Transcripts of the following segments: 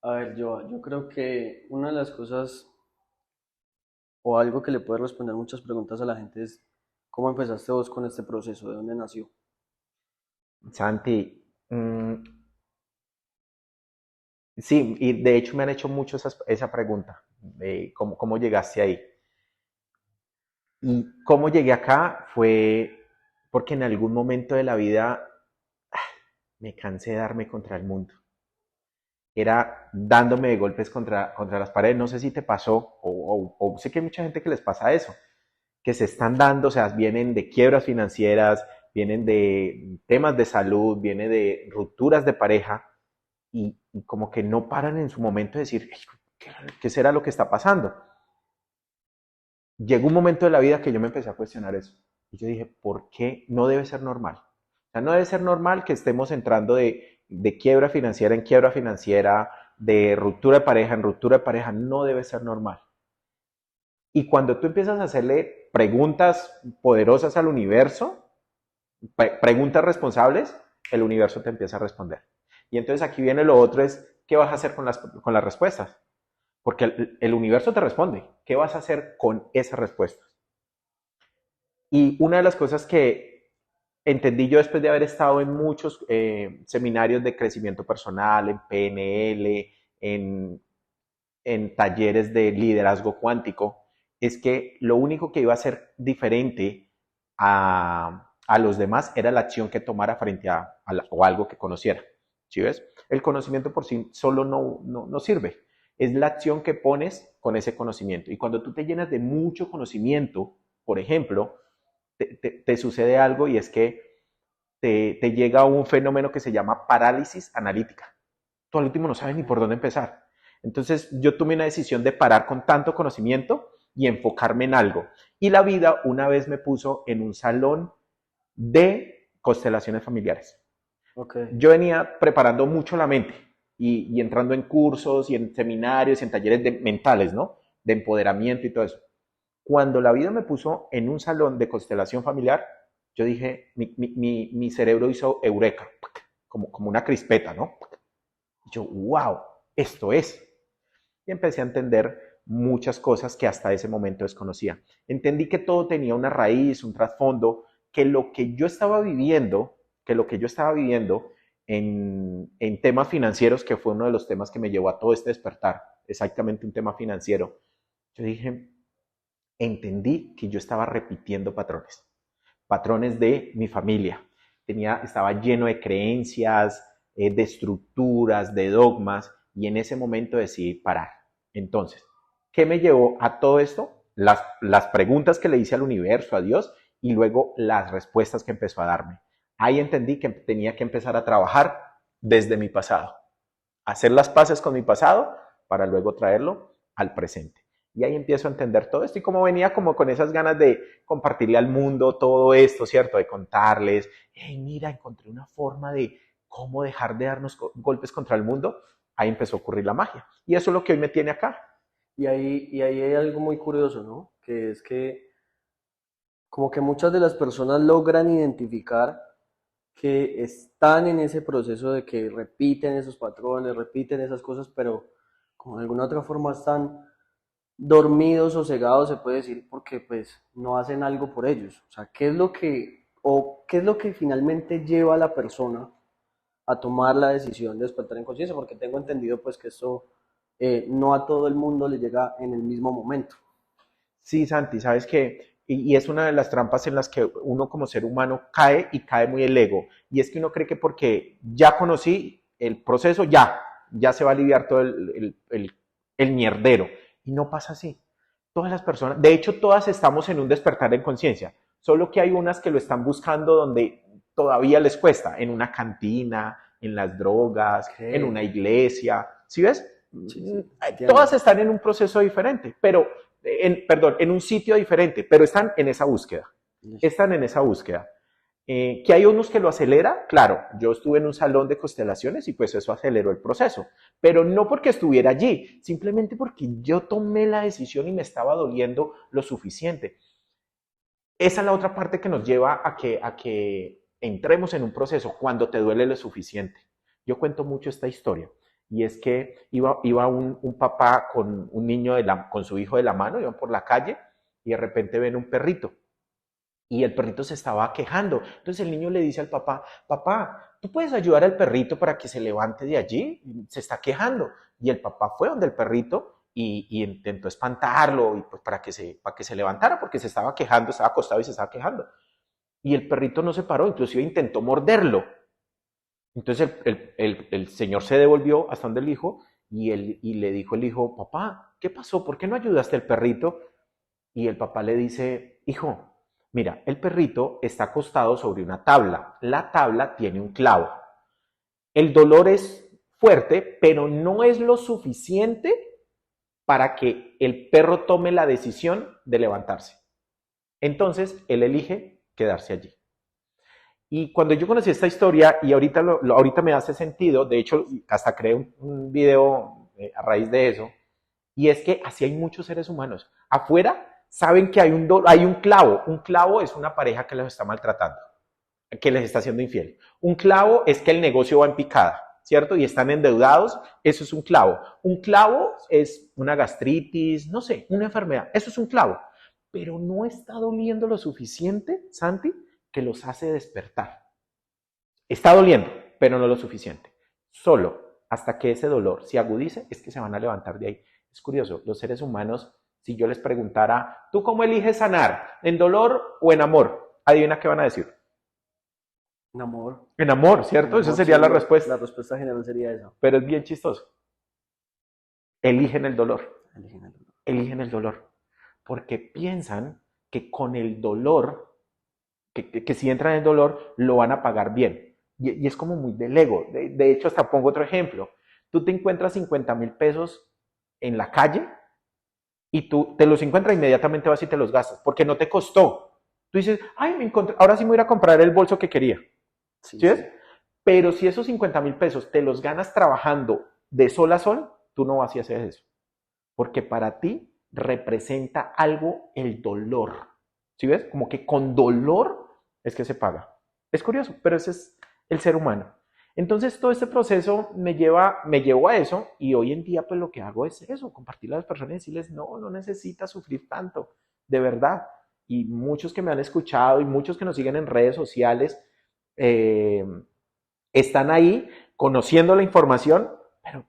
A ver, yo creo que una de las cosas o algo que le puede responder muchas preguntas a la gente es ¿cómo empezaste vos con este proceso? ¿De dónde nació? Santi, sí, y de hecho me han hecho mucho esa pregunta, de cómo llegaste ahí. Y cómo llegué acá fue porque en algún momento de la vida me cansé de darme contra el mundo. Era dándome de golpes contra las paredes. No sé si te pasó, o sé que hay mucha gente que les pasa eso, que se están dando, o sea, vienen de quiebras financieras, vienen de temas de salud, vienen de rupturas de pareja y como que no paran en su momento de decir, ¿qué será lo que está pasando? Llegó un momento de la vida que yo me empecé a cuestionar eso. Y yo dije, ¿por qué no debe ser normal? O sea, no debe ser normal que estemos entrando de quiebra financiera en quiebra financiera, de ruptura de pareja en ruptura de pareja. No debe ser normal. Y cuando tú empiezas a hacerle preguntas poderosas al universo, preguntas responsables, el universo te empieza a responder. Y entonces aquí viene lo otro, es, ¿qué vas a hacer con las respuestas? Porque el universo te responde. ¿Qué vas a hacer con esas respuestas? Y una de las cosas que entendí yo después de haber estado en muchos seminarios de crecimiento personal, en PNL, en talleres de liderazgo cuántico, es que lo único que iba a ser diferente a los demás era la acción que tomara frente o algo que conociera. ¿Sí ves? El conocimiento por sí solo no sirve. Es la acción que pones con ese conocimiento. Y cuando tú te llenas de mucho conocimiento, por ejemplo, te sucede algo y es que te llega un fenómeno que se llama parálisis analítica. Tú al último no sabes ni por dónde empezar. Entonces yo tomé una decisión de parar con tanto conocimiento y enfocarme en algo. Y la vida una vez me puso en un salón de constelaciones familiares. Ok. Yo venía preparando mucho la mente y entrando en cursos y en seminarios y en talleres mentales, ¿no? De empoderamiento y todo eso. Cuando la vida me puso en un salón de constelación familiar, yo dije, mi cerebro hizo eureka, como una crispeta, ¿no? Y yo, wow, esto es. Y empecé a entender muchas cosas que hasta ese momento desconocía. Entendí que todo tenía una raíz, un trasfondo, que lo que yo estaba viviendo, que lo que yo estaba viviendo en temas financieros, que fue uno de los temas que me llevó a todo este despertar, exactamente un tema financiero, yo dije, entendí que yo estaba repitiendo patrones de mi familia. Estaba lleno de creencias, de estructuras, de dogmas, y en ese momento decidí parar. Entonces, ¿qué me llevó a todo esto? Las preguntas que le hice al universo, a Dios, y luego las respuestas que empezó a darme. Ahí entendí que tenía que empezar a trabajar desde mi pasado, hacer las paces con mi pasado para luego traerlo al presente. Y ahí empiezo a entender todo esto y como venía como con esas ganas de compartirle al mundo todo esto, ¿cierto? De contarles, hey, mira, encontré una forma de cómo dejar de darnos golpes contra el mundo, ahí empezó a ocurrir la magia. Y eso es lo que hoy me tiene acá. Y ahí hay algo muy curioso, ¿no? Que es que como que muchas de las personas logran identificar que están en ese proceso de que repiten esos patrones, repiten esas cosas, pero como de alguna otra forma están dormidos o cegados, se puede decir, porque pues no hacen algo por ellos. O sea, qué es lo que finalmente lleva a la persona a tomar la decisión de despertar en conciencia? Porque tengo entendido pues que esto no a todo el mundo le llega en el mismo momento. Sí, Santi, sabes que, y es una de las trampas en las que uno como ser humano cae y cae muy el ego. Y es que uno cree que porque ya conocí el proceso, ya se va a aliviar todo el mierdero. Y no pasa así. Todas las personas, de hecho, todas estamos en un despertar en conciencia. Solo que hay unas que lo están buscando donde todavía les cuesta, en una cantina, en las drogas, Ok, en una iglesia. ¿Sí ves? sí, sí, Todas entiendo. están en un proceso diferente, pero perdón, en un sitio diferente, pero están en esa búsqueda. Listo. Están en esa búsqueda. Que hay unos que lo acelera, claro, yo estuve en un salón de constelaciones y pues eso aceleró el proceso, pero no porque estuviera allí, simplemente porque yo tomé la decisión y me estaba doliendo lo suficiente. Esa es la otra parte que nos lleva a que entremos en un proceso cuando te duele lo suficiente. Yo cuento mucho esta historia. y es que iba un papá con un niño con su hijo de la mano, iban por la calle y de repente ven un perrito y el perrito se estaba quejando. Entonces el niño le dice al papá, papá, ¿tú puedes ayudar al perrito para que se levante de allí? Se está quejando. Y el papá fue donde el perrito y intentó espantarlo y pues para que se levantara porque se estaba quejando, estaba acostado y se estaba quejando. Y el perrito no se paró, inclusive intentó morderlo. Entonces el señor se devolvió hasta donde el hijo y le dijo el hijo, papá, ¿qué pasó? ¿Por qué no ayudaste al perrito? Y el papá le dice, hijo, mira, el perrito está acostado sobre una tabla. La tabla tiene un clavo. El dolor es fuerte, pero no es lo suficiente para que el perro tome la decisión de levantarse. Entonces, él elige quedarse allí. Y cuando yo conocí esta historia, y ahorita me hace sentido, de hecho, hasta creé un video a raíz de eso, y es que así hay muchos seres humanos. Afuera saben que hay un clavo. Un clavo es una pareja que los está maltratando, que les está haciendo infiel. Un clavo es que el negocio va en picada, ¿cierto? Y están endeudados, eso es un clavo. Un clavo es una gastritis, no sé, una enfermedad, eso es un clavo. Pero no está doliendo lo suficiente, Santi, que los hace despertar. Está doliendo, pero no lo suficiente. Solo hasta que ese dolor se agudice es que se van a levantar de ahí. Es curioso, los seres humanos, si yo les preguntara, ¿tú cómo eliges sanar? ¿En dolor o en amor? Adivina qué van a decir. En amor. En amor, ¿cierto? En Esa amor, sería sí, la respuesta. la respuesta general sería esa. Pero es bien chistoso. Eligen el dolor. Eligen el dolor. Eligen el dolor. Porque piensan que con el dolor, que si entran en el dolor, lo van a pagar bien. Y es como muy del ego. De hecho, hasta pongo otro ejemplo. Tú te encuentras 50,000 pesos en la calle y tú te los encuentras inmediatamente vas y te los gastas, porque no te costó. Tú dices, ay, me encontré, ahora sí me voy a ir a comprar el bolso que quería. Sí, ¿Sí ves? sí. Pero si esos 50,000 pesos te los ganas trabajando de sol a sol, tú no vas y haces eso. Porque para ti representa algo el dolor. ¿Sí ves? Como que con dolor es que se paga. Es curioso, pero ese es el ser humano. Entonces todo este proceso me llevó a eso y hoy en día pues lo que hago es eso, compartirle a las personas y decirles, no necesitas sufrir tanto, de verdad. Y muchos que me han escuchado y muchos que nos siguen en redes sociales eh, están ahí conociendo la información, pero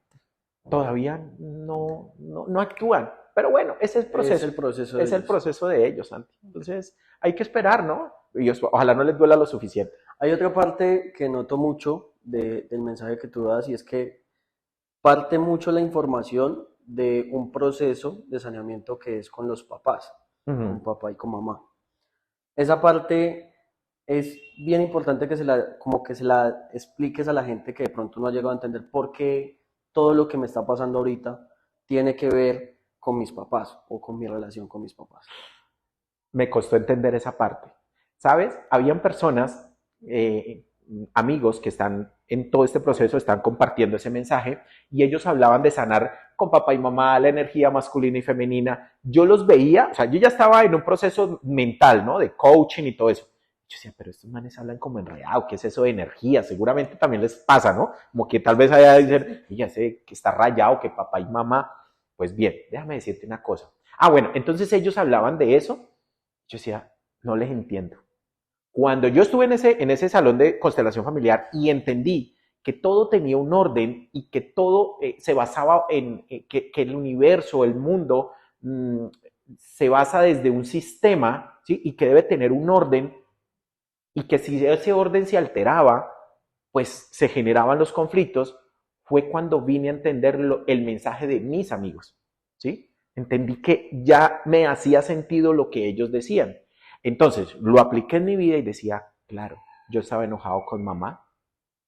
todavía no actúan. Pero bueno, ese es el proceso. Es el proceso de Es el ellos. proceso de ellos, Santi. Entonces, hay que esperar, ¿no? Y ojalá no les duela lo suficiente. Hay otra parte que noto mucho del mensaje que tú das y es que parte mucho la información de un proceso de saneamiento que es con los papás, con papá y con mamá. Esa parte es bien importante que como que se la expliques a la gente que de pronto no ha llegado a entender por qué todo lo que me está pasando ahorita tiene que ver con mis papás o con mi relación con mis papás. Me costó entender esa parte. ¿Sabes? Habían personas, amigos que están en todo este proceso, están compartiendo ese mensaje y ellos hablaban de sanar con papá y mamá, la energía masculina y femenina. Yo los veía, o sea, yo ya estaba en un proceso mental, ¿no? De coaching y todo eso. Yo decía, pero estos manes hablan como enredado, ¿qué es eso de energía? Seguramente también les pasa, ¿no? Como que tal vez haya de decir, ya sé que está rayado, que papá y mamá. Pues bien, déjame decirte una cosa. Ah, bueno, entonces ellos hablaban de eso. Yo decía, no les entiendo. Cuando yo estuve en ese salón de constelación familiar y entendí que todo tenía un orden y que todo se basaba en que el universo, el mundo, se basa desde un sistema, ¿sí? Y que debe tener un orden y que si ese orden se alteraba, pues se generaban los conflictos, fue cuando vine a entender el mensaje de mis amigos, ¿sí? Entendí que ya me hacía sentido lo que ellos decían. Entonces, lo apliqué en mi vida y decía, claro, yo estaba enojado con mamá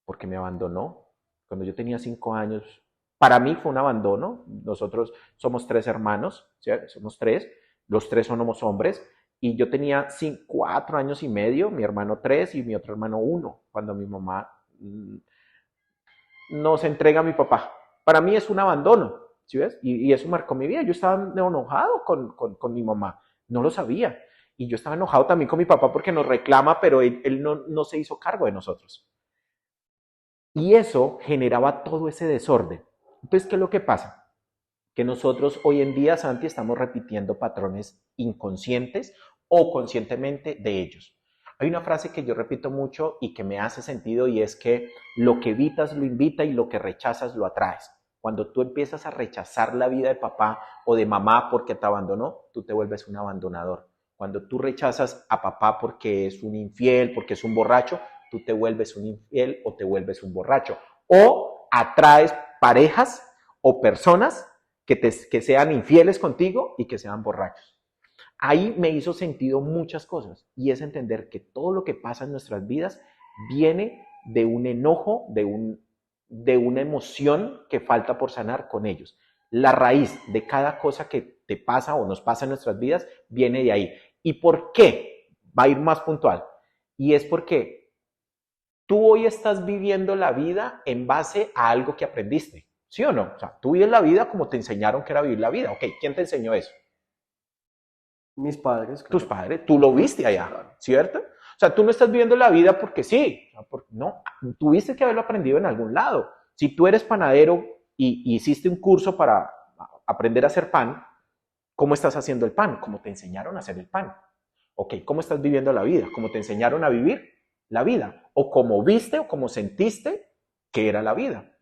porque me abandonó cuando yo tenía 5 años. Para mí fue un abandono. Nosotros somos 3 hermanos, ¿sí? Somos 3, los 3 somos hombres, y yo tenía 4 años y medio, mi hermano 3 y mi otro hermano 1, cuando mi mamá nos entrega a mi papá. Para mí es un abandono, ¿sí ves? Y eso marcó mi vida. Yo estaba enojado con mi mamá, no lo sabía. Y yo estaba enojado también con mi papá porque nos reclama, pero él no se hizo cargo de nosotros. Y eso generaba todo ese desorden. Entonces, ¿qué es lo que pasa? Que nosotros hoy en día, Santi, estamos repitiendo patrones inconscientes o conscientemente de ellos. Hay una frase que yo repito mucho y que me hace sentido y es que lo que evitas lo invita y lo que rechazas lo atraes. Cuando tú empiezas a rechazar la vida de papá o de mamá porque te abandonó, tú te vuelves un abandonador. Cuando tú rechazas a papá porque es un infiel, porque es un borracho, tú te vuelves un infiel o te vuelves un borracho. O atraes parejas o personas que sean infieles contigo y que sean borrachos. Ahí me hizo sentido muchas cosas y es entender que todo lo que pasa en nuestras vidas viene de un enojo, de una emoción que falta por sanar con ellos. La raíz de cada cosa que te pasa o nos pasa en nuestras vidas viene de ahí. ¿Y por qué? Va a ir más puntual. Y es porque tú hoy estás viviendo la vida en base a algo que aprendiste. ¿Sí o no? O sea, tú vives la vida como te enseñaron que era vivir la vida. Ok, ¿quién te enseñó eso? Mis padres, Tus claro. padres, tú lo viste Sí, allá, claro. ¿cierto? O sea, tú no estás viviendo la vida porque sí, no, tuviste que haberlo aprendido en algún lado. Si tú eres panadero y hiciste un curso para aprender a hacer pan, ¿cómo estás haciendo el pan? Como te enseñaron a hacer el pan. Ok, ¿cómo estás viviendo la vida? ¿Cómo te enseñaron a vivir la vida? O como viste o como sentiste que era la vida.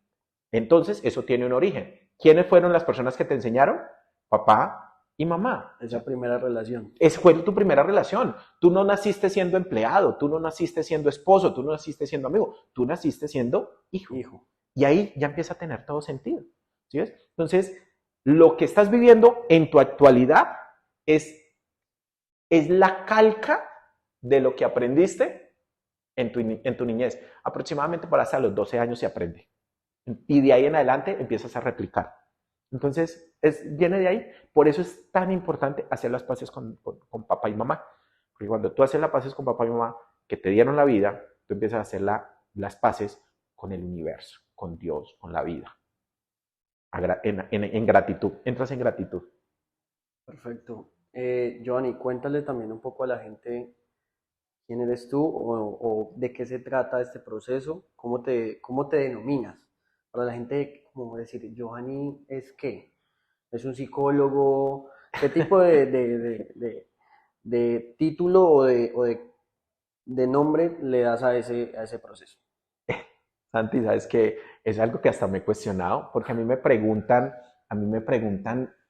Entonces, eso tiene un origen. ¿Quiénes fueron las personas que te enseñaron? Papá y mamá. Esa primera relación. Esa fue tu primera relación. Tú no naciste siendo empleado, tú no naciste siendo esposo, tú no naciste siendo amigo, tú naciste siendo hijo. Hijo. Y ahí ya empieza a tener todo sentido. ¿Sí ves? Entonces, lo que estás viviendo en tu actualidad es la calca de lo que aprendiste en tu niñez. Aproximadamente para hasta los 12 años se aprende. Y de ahí en adelante empiezas a replicar. Entonces, viene de ahí. Por eso es tan importante hacer las paces con papá y mamá. Porque cuando tú haces las paces con papá y mamá, que te dieron la vida, tú empiezas a hacer las paces con el universo, con Dios, con la vida. En gratitud. Entras en gratitud. Perfecto. Giovanni, cuéntale también un poco a la gente quién eres tú o de qué se trata este proceso, cómo te denominas. Para la gente, como decir, Giovanni es qué, es un psicólogo, qué tipo de título de nombre le das a ese proceso. Santi, sabes que es algo que hasta me he cuestionado, porque a mí me preguntan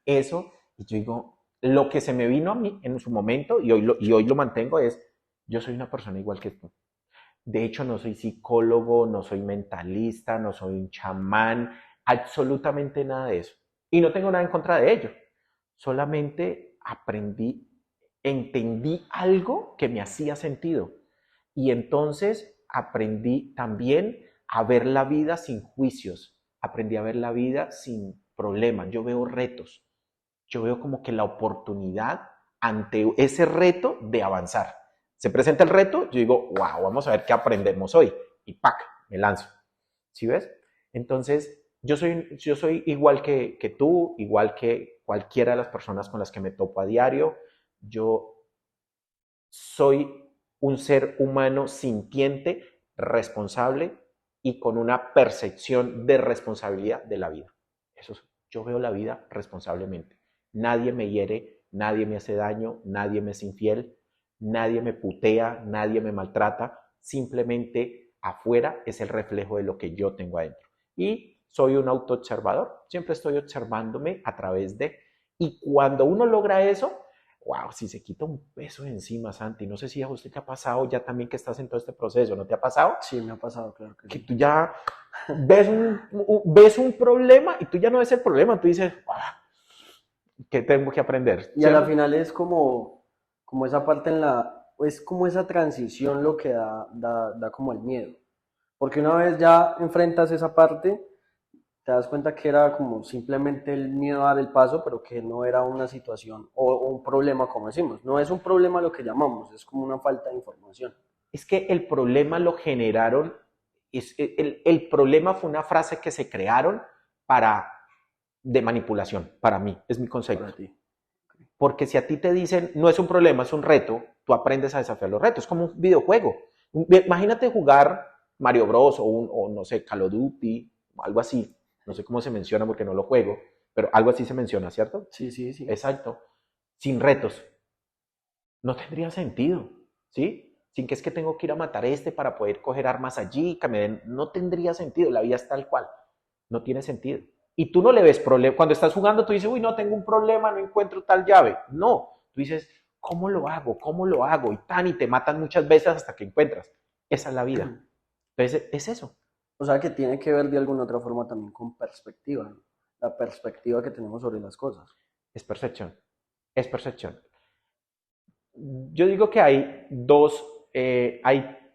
eso, y yo digo, lo que se me vino a mí en su momento, y hoy lo mantengo, es, yo soy una persona igual que tú. De hecho, no soy psicólogo, no soy mentalista, no soy un chamán, absolutamente nada de eso. Y no tengo nada en contra de ello. Solamente entendí algo que me hacía sentido. Y entonces aprendí también a ver la vida sin juicios. Aprendí a ver la vida sin problemas. Yo veo retos. Yo veo como que la oportunidad ante ese reto de avanzar. Se presenta el reto, yo digo, wow, vamos a ver qué aprendemos hoy. Y ¡pac! Me lanzo. ¿Sí ves? Entonces, yo soy igual que tú, igual que cualquiera de las personas con las que me topo a diario. Yo soy un ser humano sintiente, responsable y con una percepción de responsabilidad de la vida. Eso es, yo veo la vida responsablemente. Nadie me hiere, nadie me hace daño, nadie me es infiel, nadie me putea, nadie me maltrata. Simplemente afuera es el reflejo de lo que yo tengo adentro. Y soy un autoobservador. Siempre estoy observándome a través de... Y cuando uno logra eso, wow, si se quita un peso de encima, Santi. No sé si a usted te ha pasado ya también que estás en todo este proceso, ¿no te ha pasado? Sí, me ha pasado, claro que Que sí. tú ya ves un problema y tú ya no ves el problema, tú dices, wow, ¿qué tengo que aprender? Y ¿Sí a o la no? final es como esa parte es como esa transición lo que da como el miedo. Porque una vez ya enfrentas esa parte, te das cuenta que era como simplemente el miedo a dar el paso, pero que no era una situación o un problema, como decimos. No es un problema lo que llamamos, es como una falta de información. Es que el problema lo generaron, el problema fue una frase que se crearon para, de manipulación, para mí, es mi Para concepto. ti. Porque si a ti te dicen, no es un problema, es un reto, tú aprendes a desafiar los retos. Es como un videojuego. Imagínate jugar Mario Bros. O no sé, Call of Duty, o algo así. no sé cómo se menciona porque no lo juego, pero algo así se menciona, ¿cierto? Sí, sí, sí. Exacto. Sin retos. No tendría sentido, ¿sí? Sin que es que tengo que ir a matar para poder coger armas allí, que me den, no tendría sentido, la vida es tal cual, no tiene sentido. Y tú no le ves problema, cuando estás jugando tú dices, uy, no, tengo un problema, no encuentro tal llave. No, tú dices, ¿cómo lo hago? ¿Cómo lo hago? Y te matan muchas veces hasta que encuentras. Esa es la vida. Entonces, es eso. O sea que tiene que ver de alguna otra forma también con perspectiva, ¿no? La perspectiva que tenemos sobre las cosas. Es percepción. Es percepción. Yo digo que hay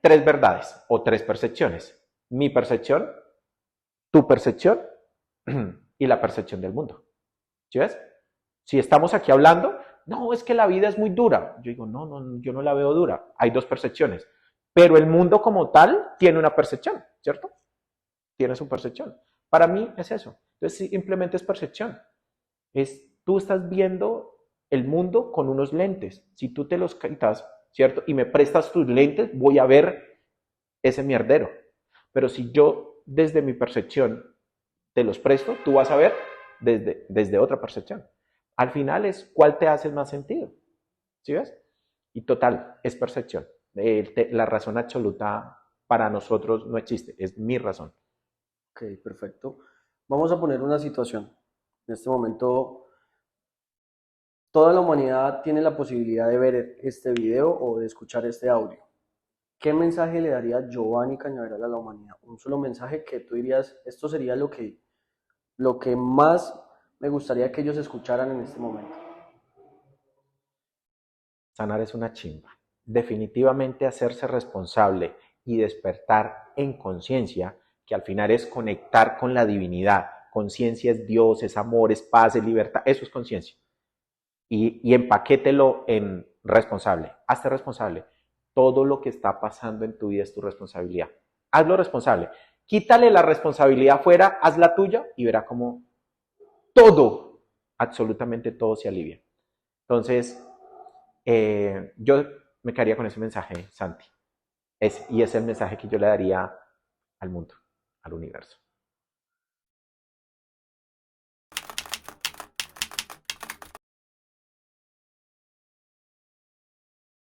tres verdades o tres percepciones. Mi percepción, tu percepción y la percepción del mundo. ¿Sí ves? Si estamos aquí hablando, no, es que la vida es muy dura. Yo digo, no, no, yo no la veo dura. Hay dos percepciones. Pero el mundo como tal tiene una percepción, ¿cierto? Tiene su percepción. Para mí es eso. Entonces simplemente es percepción. Tú estás viendo el mundo con unos lentes. Si tú te los quitas, ¿cierto? Y me prestas tus lentes, voy a ver ese mierdero. Pero si yo desde mi percepción te los presto, tú vas a ver desde otra percepción. Al final es cuál te hace más sentido. ¿Sí ves? Y total, es percepción. La razón absoluta para nosotros no existe, es mi razón. Ok, perfecto. Vamos a poner una situación. En este momento, toda la humanidad tiene la posibilidad de ver este video o de escuchar este audio. ¿Qué mensaje le daría Giovanni Cañaveral a la humanidad? Un solo mensaje que tú dirías, esto sería lo que más me gustaría que ellos escucharan en este momento. Sanar es una chimba. Definitivamente hacerse responsable y despertar en conciencia, que al final es conectar con la divinidad. Conciencia es Dios, es amor, es paz, es libertad. Eso es conciencia. Y empaquételo en responsable. Hazte responsable. Todo lo que está pasando en tu vida es tu responsabilidad. Hazlo responsable. Quítale la responsabilidad fuera, haz la tuya y verá cómo todo, absolutamente todo se alivia. Entonces, yo me quedaría con ese mensaje, Santi. Y es el mensaje que yo le daría al mundo, al universo.